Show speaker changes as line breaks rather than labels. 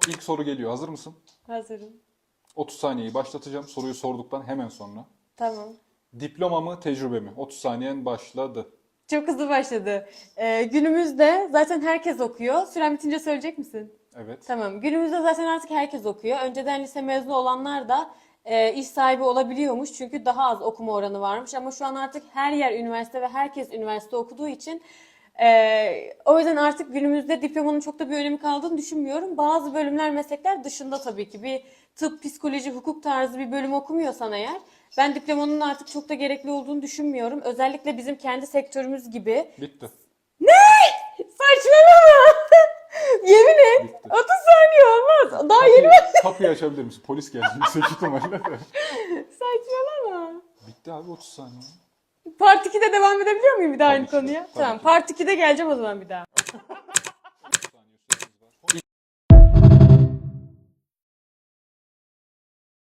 İlk soru geliyor. Hazır mısın?
Hazırım.
30 saniyeyi başlatacağım. Soruyu sorduktan hemen sonra.
Tamam.
Diploma mı, tecrübe mi? 30 saniyen başladı.
Çok hızlı başladı. Günümüzde zaten herkes okuyor. Süren bitince söyleyecek misin?
Evet.
Tamam. Günümüzde zaten artık herkes okuyor. Önceden lise mezunu olanlar da iş sahibi olabiliyormuş. Çünkü daha az okuma oranı varmış. Ama şu an artık her yer üniversite ve herkes üniversite okuduğu için o yüzden artık günümüzde diplomanın çok da bir önemi kaldığını düşünmüyorum. Bazı bölümler, meslekler dışında tabii ki bir tıp, psikoloji, hukuk tarzı bir bölüm okumuyorsan eğer ben diplomanın artık çok da gerekli olduğunu düşünmüyorum. Özellikle bizim kendi sektörümüz gibi.
Bitti.
Saçmalama! Yemin et.
Bitti.
30 saniye olmaz. Daha yeni
Kapıyı açabilir misin? Polis geldi yüksek ihtimalle de.
Saçmalama.
Bitti abi 30 saniye.
Part 2'de devam edebiliyor muyum bir daha aynı
Tabii ki de,
konuya?
tabii
Tamam.
ki de.
Part 2'de geleceğim o zaman bir daha.